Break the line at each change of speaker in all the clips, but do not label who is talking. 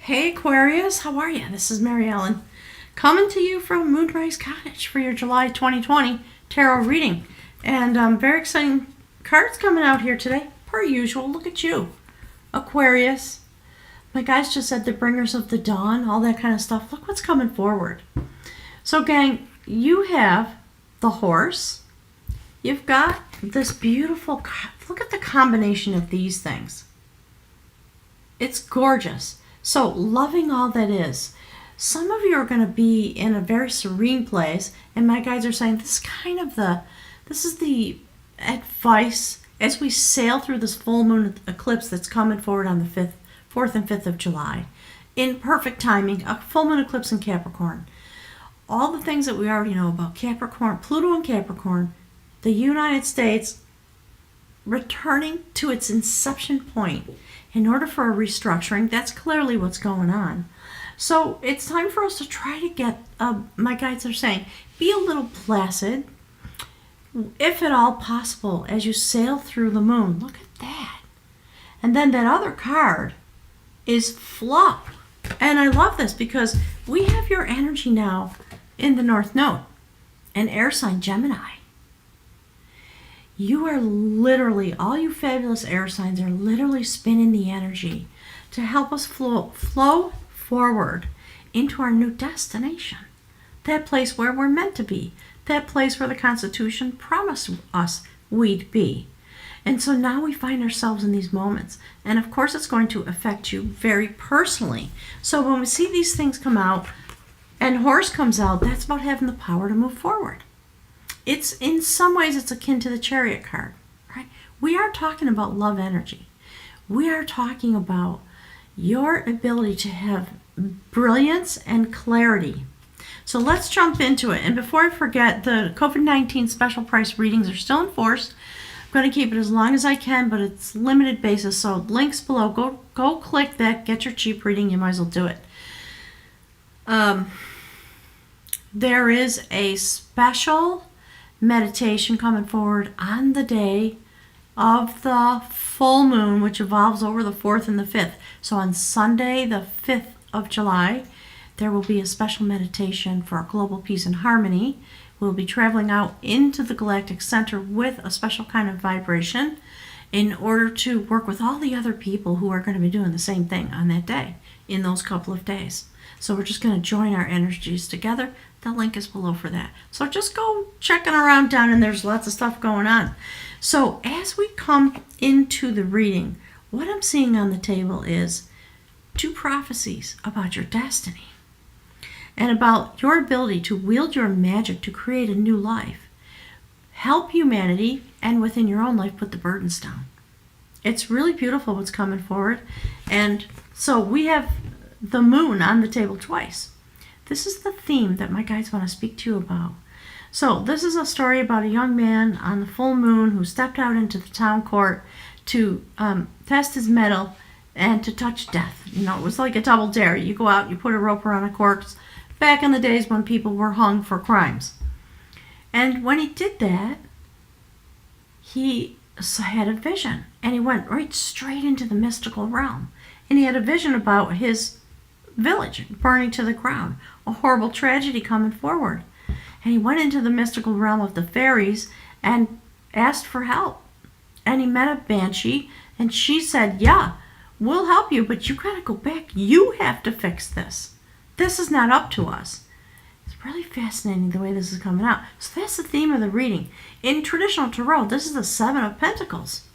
Hey Aquarius, how are you? This is Mary Ellen, coming to you from Moonrise Cottage for your July 2020 tarot reading. And very exciting cards coming out here today, per usual. Look at you, Aquarius. My guys just said the bringers of the dawn, all that kind of stuff. Look what's coming forward. So gang, you have the horse. You've got this beautiful, look at the combination of these things. It's gorgeous. So loving all that is. Some of you are going to be in a very serene place, and my guides are saying this is the advice as we sail through this full moon eclipse that's coming forward on the 4th and 5th of July. In perfect timing, a full moon eclipse in Capricorn. All the things that we already know about Capricorn, Pluto and Capricorn, the United States returning to its inception point in order for a restructuring. That's clearly what's going on. So it's time for us to try to get, my guides are saying, be a little placid, if at all possible, as you sail through the moon. Look at that. And then that other card is flow. And I love this because we have your energy now in the North Node, an air sign Gemini. You are literally, all you fabulous air signs are literally spinning the energy to help us flow forward into our new destination. That place where we're meant to be. That place where the Constitution promised us we'd be. And so now we find ourselves in these moments. And of course it's going to affect you very personally. So when we see these things come out and horse comes out, that's about having the power to move forward. It's in some ways it's akin to the Chariot card, right? We are talking about love energy. We are talking about your ability to have brilliance and clarity. So let's jump into it. And before I forget, the COVID-19 special price readings are still in force. I'm going to keep it as long as I can, but it's limited basis. So links below. Go click that. Get your cheap reading. You might as well do it. There is a special meditation coming forward on the day of the full moon, which evolves over the 4th and the 5th. So on Sunday, the 5th of July, there will be a special meditation for global peace and harmony. We'll be traveling out into the galactic center with a special kind of vibration in order to work with all the other people who are going to be doing the same thing on that day in those couple of days. So we're just going to join our energies together. The link is below for that. So just go checking around down, and there's lots of stuff going on. So as we come into the reading, what I'm seeing on the table is 2 prophecies about your destiny and about your ability to wield your magic to create a new life, help humanity, and within your own life put the burdens down. It's really beautiful what's coming forward. And so we have the moon on the table twice. This is the theme that my guides want to speak to you about. So this is a story about a young man on the full moon who stepped out into the town court to test his mettle and to touch death. You know, it was like a double dare. You go out, you put a rope around a corpse, back in the days when people were hung for crimes. And when he did that, he had a vision, and he went right straight into the mystical realm. And he had a vision about his village burning to the ground, a horrible tragedy coming forward. And he went into the mystical realm of the fairies and asked for help. And he met a banshee, and she said, yeah, we'll help you, but you gotta go back. You have to fix this. This is not up to us. It's really fascinating the way this is coming out. So that's the theme of the reading. In traditional tarot, this is the 7 of Pentacles.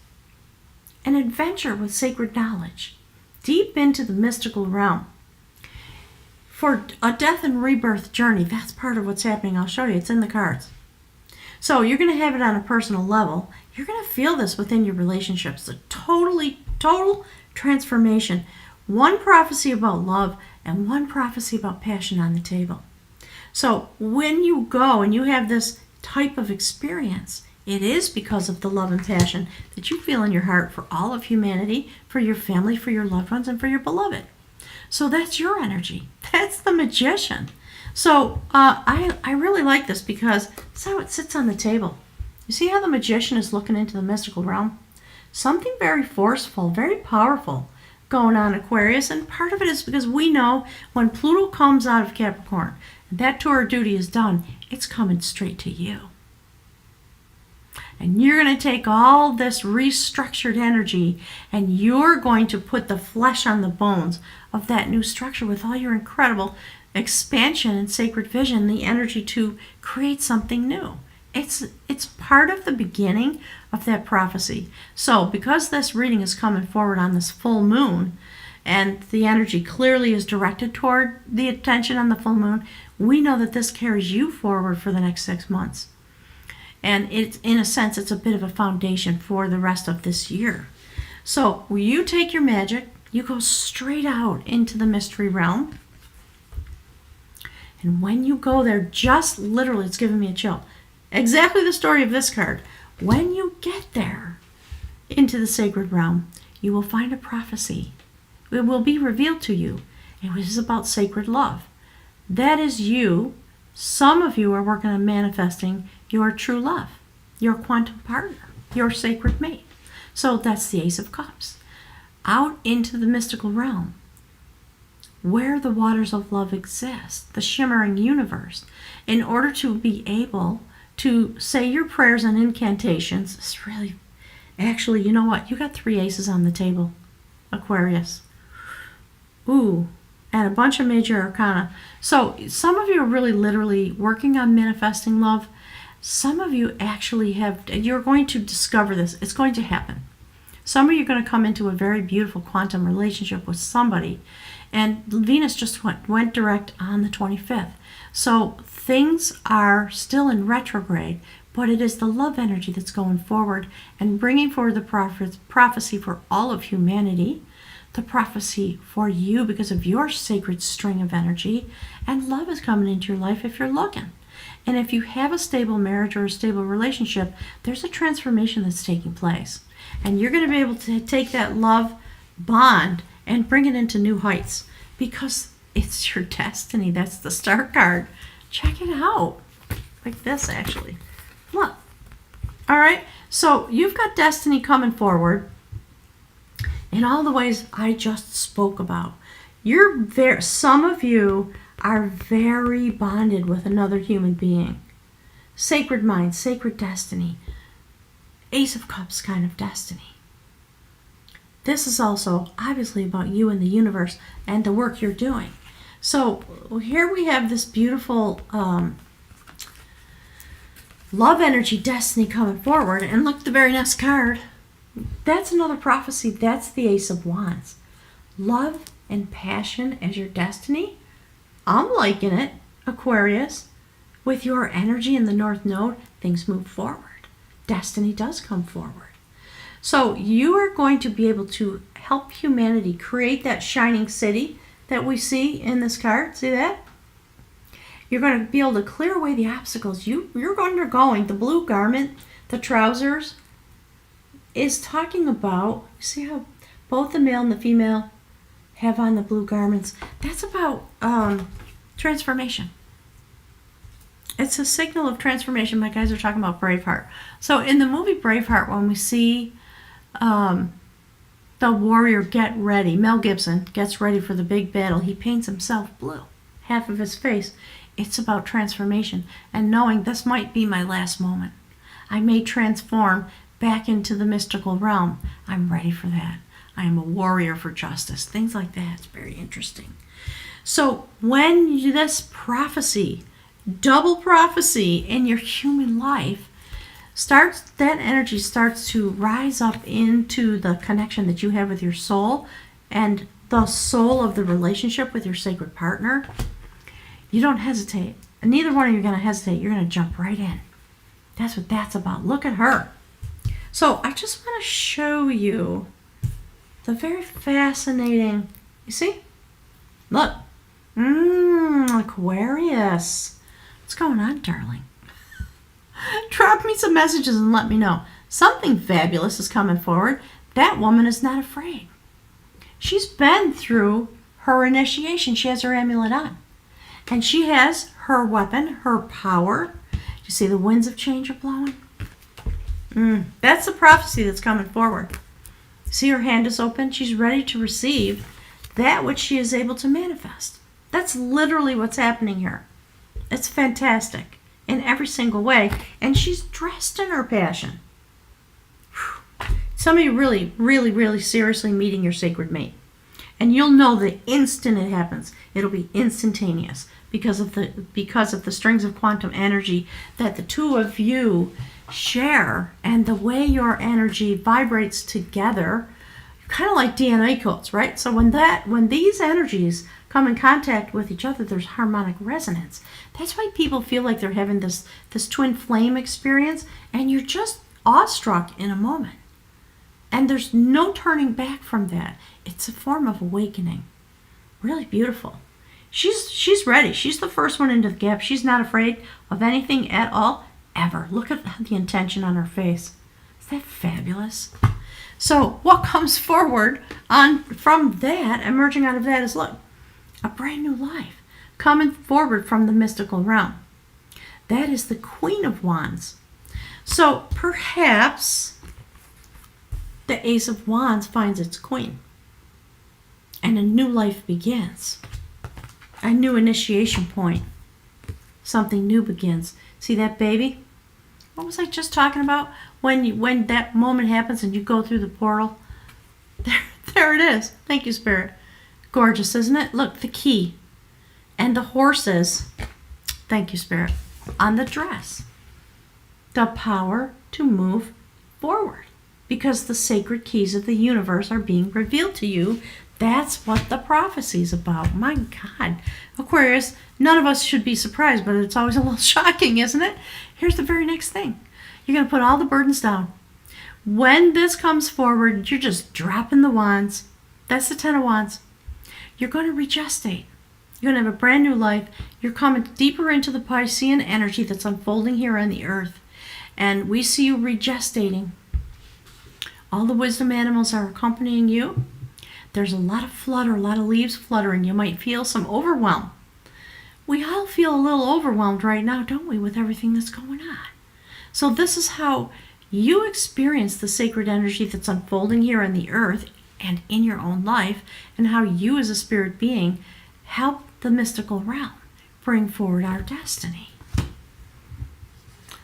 An adventure with sacred knowledge, deep into the mystical realm. For a death and rebirth journey, that's part of what's happening. I'll show you. It's in the cards. So you're going to have it on a personal level. You're going to feel this within your relationships. A total transformation. One prophecy about love and one prophecy about passion on the table. So when you go and you have this type of experience, it is because of the love and passion that you feel in your heart for all of humanity, for your family, for your loved ones, and for your beloved. So that's your energy. That's the magician. So I really like this because that's how it sits on the table. You see how the magician is looking into the mystical realm? Something very forceful, very powerful going on, Aquarius, and part of it is because we know when Pluto comes out of Capricorn, and that tour of duty is done, it's coming straight to you. And you're going to take all this restructured energy and you're going to put the flesh on the bones of that new structure with all your incredible expansion and sacred vision, the energy to create something new. It's part of the beginning of that prophecy. So because this reading is coming forward on this full moon and the energy clearly is directed toward the attention on the full moon, we know that this carries you forward for the next 6 months. And it's, in a sense, it's a bit of a foundation for the rest of this year. So you take your magic, you go straight out into the mystery realm. And when you go there, just literally, it's giving me a chill. Exactly the story of this card. When you get there into the sacred realm, you will find a prophecy. It will be revealed to you. It is about sacred love. That is you. Some of you are working on manifesting your true love, your quantum partner, your sacred mate. So that's the Ace of Cups. Out into the mystical realm, where the waters of love exist, the shimmering universe, in order to be able to say your prayers and incantations. It's really, actually, you know what? You got 3 aces on the table, Aquarius. Ooh, and a bunch of major arcana. So some of you are really literally working on manifesting love. Some of you actually have, you're going to discover this. It's going to happen. Some of you are going to come into a very beautiful quantum relationship with somebody. And Venus just went direct on the 25th. So things are still in retrograde, but it is the love energy that's going forward and bringing forward the prophecy for all of humanity, the prophecy for you because of your sacred string of energy, and love is coming into your life if you're looking. And if you have a stable marriage or a stable relationship, there's a transformation that's taking place. And you're going to be able to take that love bond and bring it into new heights because it's your destiny. That's the star card. Check it out. Like this, actually. Look. All right. So you've got destiny coming forward in all the ways I just spoke about. Some of you are very bonded with another human being. Sacred mind, sacred destiny. Ace of Cups kind of destiny. This is also obviously about you and the universe and the work you're doing. So here we have this beautiful love energy destiny coming forward. And look at the very next card. That's another prophecy. That's the Ace of Wands. Love and passion as your destiny. I'm liking it, Aquarius. With your energy in the North Node, things move forward. Destiny does come forward. So you are going to be able to help humanity create that shining city that we see in this card. See that? You're going to be able to clear away the obstacles you're undergoing. The blue garment, the trousers, is talking about, see how both the male and the female have on the blue garments? That's about transformation. It's a signal of transformation. My guys are talking about Braveheart. So in the movie Braveheart, when we see the warrior get ready, Mel Gibson gets ready for the big battle, he paints himself blue, half of his face. It's about transformation and knowing this might be my last moment. I may transform back into the mystical realm. I'm ready for that. I am a warrior for justice. Things like that. It's very interesting. So when this prophecy, double prophecy in your human life that energy starts to rise up into the connection that you have with your soul and the soul of the relationship with your sacred partner, you don't hesitate. And neither one of you are going to hesitate. You're going to jump right in. That's what that's about. Look at her. So I just want to show you the very fascinating, you see? Look. Aquarius. What's going on, darling? Drop me some messages and let me know. Something fabulous is coming forward. That woman is not afraid. She's been through her initiation. She has her amulet on. And she has her weapon, her power. You see the winds of change are blowing? That's the prophecy that's coming forward. See, her hand is open. She's ready to receive that which she is able to manifest. That's literally what's happening here. It's fantastic in every single way. And she's dressed in her passion. Some of you really, really, really seriously meeting your sacred mate. And you'll know the instant it happens. It'll be instantaneous because of the strings of quantum energy that the two of you share, and the way your energy vibrates together, kind of like DNA codes, right? So when these energies come in contact with each other, there's harmonic resonance. That's why people feel like they're having this twin flame experience, and you're just awestruck in a moment. And there's no turning back from that. It's a form of awakening. Really beautiful. She's ready. She's the first one into the gap. She's not afraid of anything at all, ever. Look at the intention on her face. Is that fabulous? So what comes forward from that, emerging out of that, is, look, a brand new life coming forward from the mystical realm. That is the Queen of Wands. So perhaps the Ace of Wands finds its queen, and a new life begins. A new initiation point. Something new begins. See that baby? What was I just talking about? When that moment happens and you go through the portal. There it is. Thank you, Spirit. Gorgeous, isn't it? Look, the key. And the horses. Thank you, Spirit. On the dress. The power to move forward. Because the sacred keys of the universe are being revealed to you. That's what the prophecy is about. My God. Aquarius, none of us should be surprised, but it's always a little shocking, isn't it? Here's the very next thing. You're going to put all the burdens down. When this comes forward, you're just dropping the wands. That's the Ten of Wands. You're going to regestate. You're going to have a brand new life. You're coming deeper into the Piscean energy that's unfolding here on the earth. And we see you regestating. All the wisdom animals are accompanying you. There's a lot of flutter, a lot of leaves fluttering. You might feel some overwhelm. We all feel a little overwhelmed right now, don't we, with everything that's going on? So this is how you experience the sacred energy that's unfolding here on the earth and in your own life, and how you as a spirit being help the mystical realm bring forward our destiny.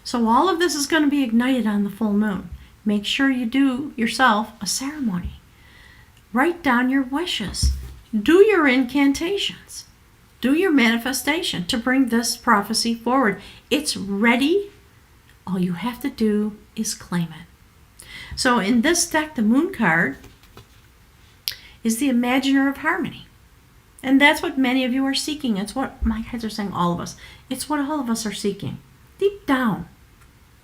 So all of this is going to be ignited on the full moon. Make sure you do yourself a ceremony. Write down your wishes. Do your incantations. Do your manifestation to bring this prophecy forward. It's ready. All you have to do is claim it. So in this deck, the Moon card is the Imaginer of Harmony. And that's what many of you are seeking. It's what my guides are saying, all of us. It's what all of us are seeking. Deep down,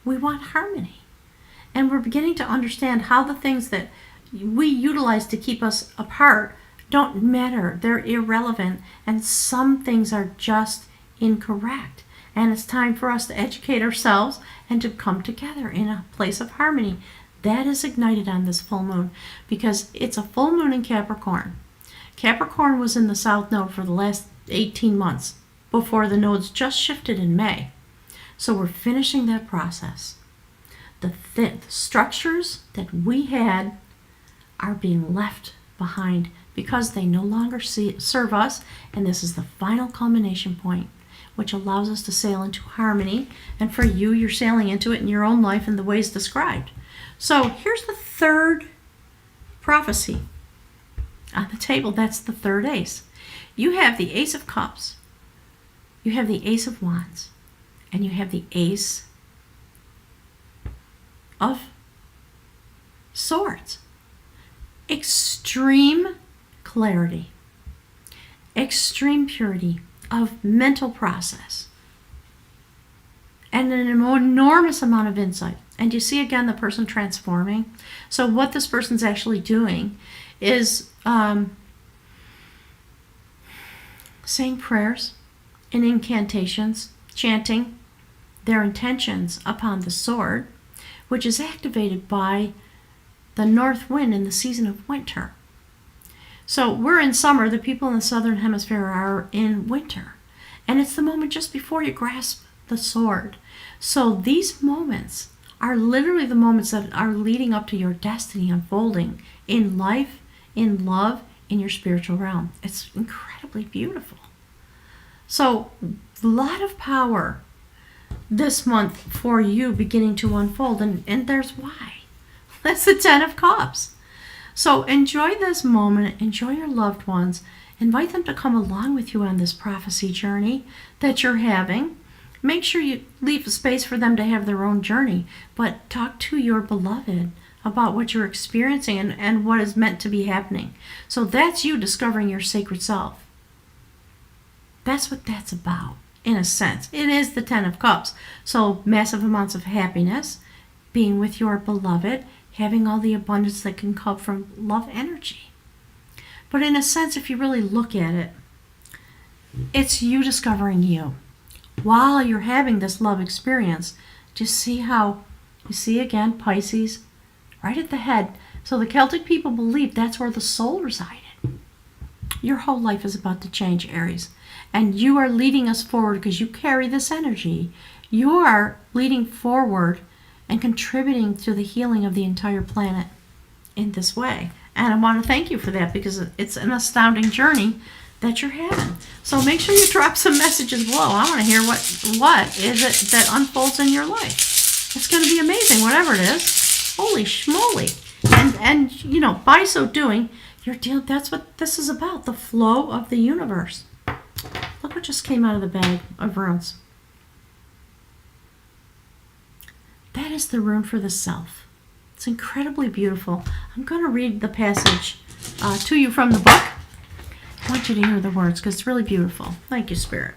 we want harmony. And we're beginning to understand how the things that we utilize to keep us apart don't matter. They're irrelevant. And some things are just incorrect. And it's time for us to educate ourselves and to come together in a place of harmony. That is ignited on this full moon because it's a full moon in Capricorn. Capricorn was in the South Node for the last 18 months before the nodes just shifted in May. So we're finishing that process. The structures that we had are being left behind because they no longer serve us, and this is the final culmination point, which allows us to sail into harmony, and for you, you're sailing into it in your own life in the ways described. So here's the third prophecy on the table. That's the third ace. You have the Ace of Cups, you have the Ace of Wands, and you have the Ace of Swords. Extreme clarity, extreme purity of mental process, and an enormous amount of insight. And you see again the person transforming. So what this person's actually doing is saying prayers and incantations, chanting their intentions upon the sword, which is activated by the north wind in the season of winter. So we're in summer. The people in the southern hemisphere are in winter. And it's the moment just before you grasp the sword. So these moments are literally the moments that are leading up to your destiny unfolding in life, in love, in your spiritual realm. It's incredibly beautiful. So, a lot of power this month for you beginning to unfold, and there's why. That's the 10 of Cups. So enjoy this moment, enjoy your loved ones, invite them to come along with you on this prophecy journey that you're having. Make sure you leave space for them to have their own journey, but talk to your beloved about what you're experiencing and what is meant to be happening. So that's you discovering your sacred self. That's what that's about, in a sense. It is the 10 of Cups. So massive amounts of happiness, being with your beloved, having all the abundance that can come from love energy. But in a sense, if you really look at it, it's you discovering you. While you're having this love experience, just see how, you see again, Pisces, right at the head. So the Celtic people believed that's where the soul resided. Your whole life is about to change, Aries. And you are leading us forward because you carry this energy. You are leading forward and contributing to the healing of the entire planet in this way. And I want to thank you for that because it's an astounding journey that you're having. So make sure you drop some messages below. I want to hear what is it that unfolds in your life. It's going to be amazing, whatever it is. Holy schmoly. And you know, by so doing, that's what this is about, the flow of the universe. Look what just came out of the bag of runes. That is the rune for the self. It's incredibly beautiful. I'm going to read the passage to you from the book. I want you to hear the words because it's really beautiful. Thank you, Spirit.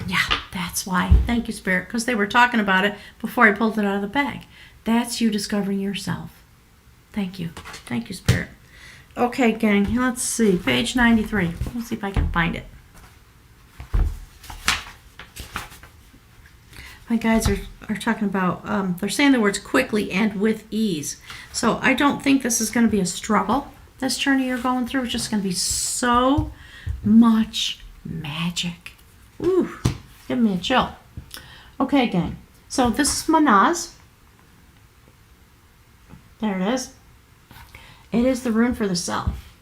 Yeah, that's why. Thank you, Spirit, because they were talking about it before I pulled it out of the bag. That's you discovering yourself. Thank you. Thank you, Spirit. Okay, gang, let's see. Page 93. Let's see if I can find it. My guides are talking about, they're saying the words quickly and with ease. So I don't think this is going to be a struggle, this journey you're going through. It's just going to be so much magic. Ooh, giving me a chill. Okay, gang. So this is Manaz. There it is. It is the rune for the self.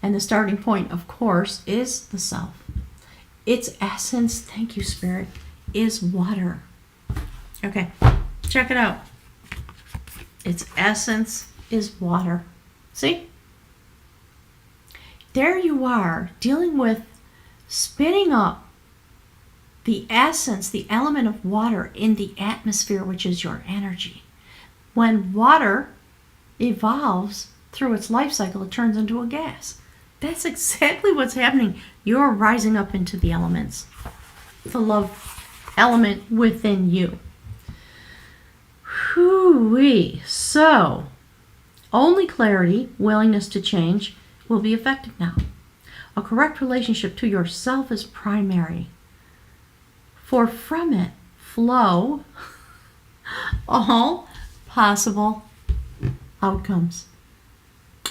And the starting point, of course, is the self. Its essence, thank you, Spirit, is water. Okay, check it out. Its essence is water. See? There you are, dealing with spinning up the essence, the element of water in the atmosphere, which is your energy. When water evolves through its life cycle, it turns into a gas. That's exactly what's happening. You're rising up into the elements, the love element within you. Whoo-wee. So, only clarity, willingness to change will be effective now. A correct relationship to yourself is primary. For from it flow all possible outcomes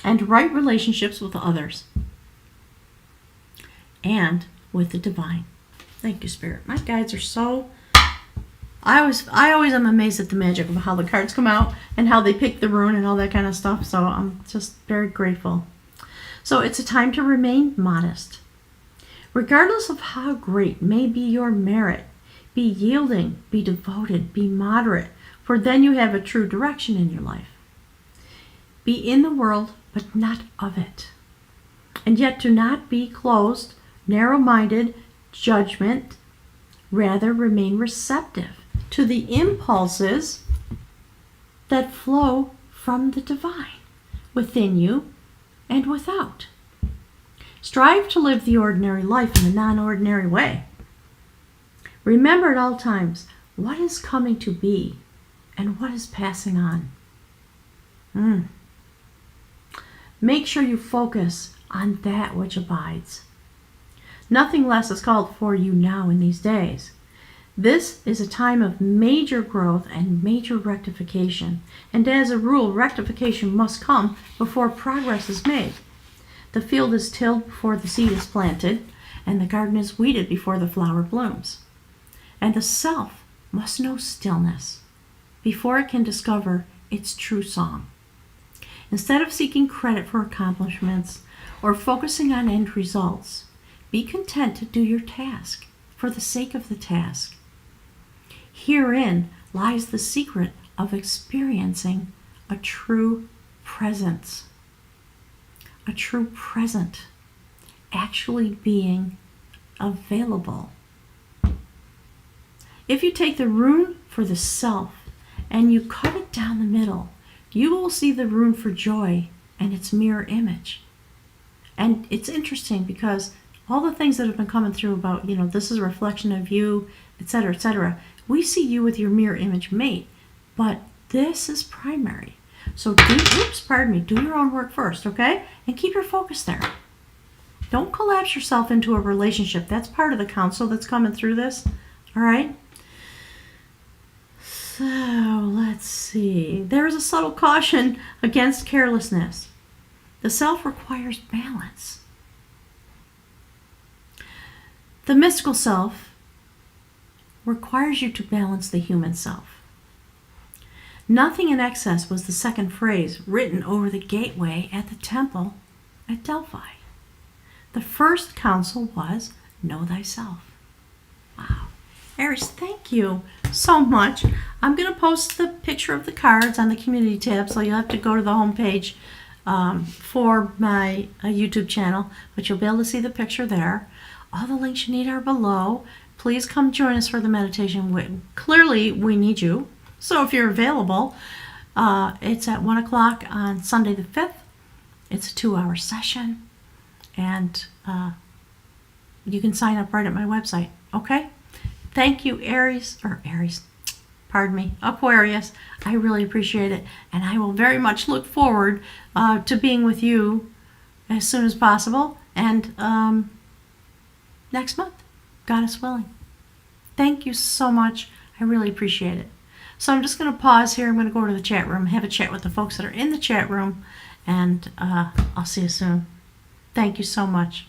and right relationships with others and with the divine. Thank you, Spirit. My guides are so... I always am amazed at the magic of how the cards come out and how they pick the rune and all that kind of stuff. So I'm just very grateful. So it's a time to remain modest. Regardless of how great may be your merit, be yielding, be devoted, be moderate, for then you have a true direction in your life. Be in the world, but not of it. And yet do not be closed, narrow-minded, judgment. Rather, remain receptive to the impulses that flow from the divine within you and without. Strive to live the ordinary life in a non-ordinary way. Remember at all times what is coming to be and what is passing on. Make sure you focus on that which abides. Nothing less is called for you now in these days. This is a time of major growth and major rectification, and as a rule, rectification must come before progress is made. The field is tilled before the seed is planted, and the garden is weeded before the flower blooms. And the self must know stillness before it can discover its true song. Instead of seeking credit for accomplishments or focusing on end results, be content to do your task for the sake of the task. Herein lies the secret of experiencing a true presence. A true present, actually being available. If you take the rune for the self and you cut it down the middle, you will see the rune for joy and its mirror image. And it's interesting because all the things that have been coming through about, this is a reflection of you, etc., etc., we see you with your mirror image mate, but this is primary. So do your own work first, okay? And keep your focus there. Don't collapse yourself into a relationship. That's part of the counsel that's coming through this, all right? So let's see. There is a subtle caution against carelessness. The self requires balance. The mystical self requires you to balance the human self. Nothing in excess was the second phrase written over the gateway at the temple at Delphi. The first counsel was, know thyself. Wow. Aries, thank you so much. I'm going to post the picture of the cards on the community tab, so you'll have to go to the homepage for my YouTube channel, but you'll be able to see the picture there. All the links you need are below. Please come join us for the meditation. Clearly, we need you. So if you're available, it's at 1 o'clock on Sunday the 5th. It's a 2-hour session, and you can sign up right at my website, okay? Thank you, Aquarius. I really appreciate it, and I will very much look forward to being with you as soon as possible, and next month, Goddess willing. Thank you so much. I really appreciate it. So I'm just going to pause here. I'm going to go to the chat room, have a chat with the folks that are in the chat room, and I'll see you soon. Thank you so much.